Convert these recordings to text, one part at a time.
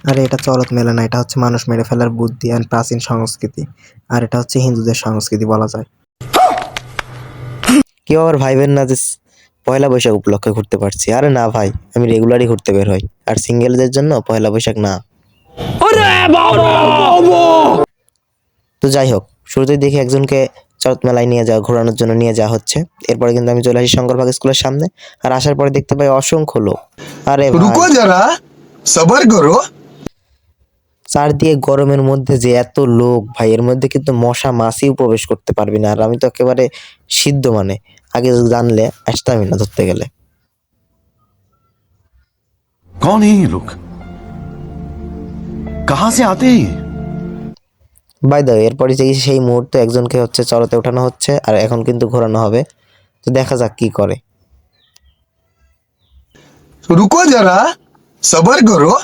আরে এটা চড়ক মেলা না, এটা হচ্ছে মানুষ মেরে ফেলার বুদ্ধি আর প্রাচীন সংস্কৃতি। আর এটা হচ্ছে হিন্দুদের সংস্কৃতি বলা যায়। কেউ আবার ভাইবেন না যে পয়লা বৈশাখ উপলক্ষে ঘুরতে পারছি। আরে না ভাই, আমি রেগুলারই ঘুরতে বের হই, আর সিঙ্গেলদের জন্য পয়লা বৈশাখ না। তো যাই হোক, শুরুতেই দেখি একজনকে চড়ক মেলায় নিয়ে যাওয়া, ঘোরানোর জন্য নিয়ে যাওয়া হচ্ছে। এরপরে কিন্তু আমি চলে আসি শঙ্করবাগ স্কুলের সামনে, আর আসার পরে দেখতে পাই অসংখ্য লোক। আরে रुको जरा सबर करो। চারদিকে গরমের মধ্যে যে এত লোক ভাই, এর মধ্যে কিন্তু মশা মাছিও প্রবেশ করতে পারবি না। আর আমি তো একেবারে সিদ্ধ, মানে আগে জানলে আসতামই না ধরতে গেলে। कौन है ये लोग? कहां से आते हैं ये? বাই দ্য ওয়ে, এরপরে যে সেই মুহূর্তে একজনকে হচ্ছে চড়তে ওঠানো হচ্ছে, আর এখন কিন্তু ঘোরানো হবে। তো দেখা যাক কি করে। रुको जरा सबर करो।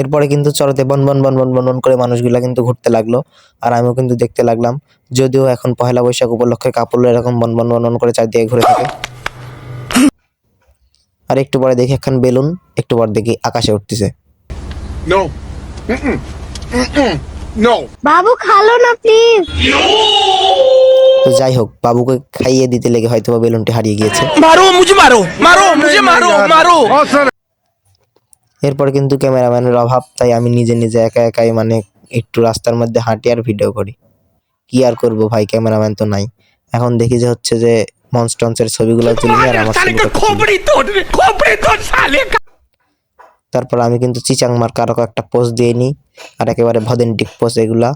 এরপরে কিন্তু চড়তে বন বন বন বন বন বন করে মানুষগুলা কিন্তু ঘুরতে লাগলো, আর আমিও কিন্তু দেখতে লাগলাম। যদিও এখন পহেলা বৈশাখ উপলক্ষে কাপড় এরকম বন বন বন বন করে চারদিকে ঘুরে থাকে। আর একটু পরে দেখি একখান বেলুন, একটু পর দেখি আকাশে উঠতেছে। नो नो বাবু খালো না প্লিজ। তো যাই হোক, বাবুকে খাইয়ে দিতে লেগে হয়তো বা বেলুনটি হারিয়ে গিয়েছে। मारो मुझे मारो मारो मुझे मारो मारो। এরপর কিন্তু ক্যামেরাম্যানের অভাব, তাই আমি নিজে নিজে একা একাই মানে একটু রাস্তার মধ্যে হাঁটি আর ভিডিও করি। কি আর করব ভাই, ক্যামেরাম্যান তো নাই। এখন দেখি যে হচ্ছে যে মনস্টন্সের ছবিগুলো তুলি আর আমার ছবিটাকে তুলি। खोपड़ी तोड़ साले का। তারপর আমি কিন্তু চিচাং মার কারো একটা পোস্ট দিয়ে নিই, আর একেবারে ভদেন্টিক পোস্ট এগুলা।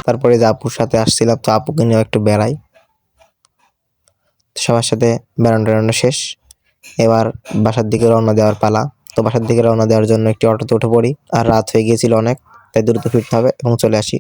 তারপরে যে আপুর সাথে আসছিলাম, তো আপুকে নিয়েও একটু বেড়াই। সবার সাথে বেড়ানো শেষ, এবার বাসার দিকে রওনা দেওয়ার পালা। তো বাসার দিকে রওনা দেওয়ার জন্য একটি অটোতে উঠে পড়ি, আর রাত হয়ে গিয়েছিল অনেক, তাই দ্রুত ফিরতে হবে এবং চলে আসি।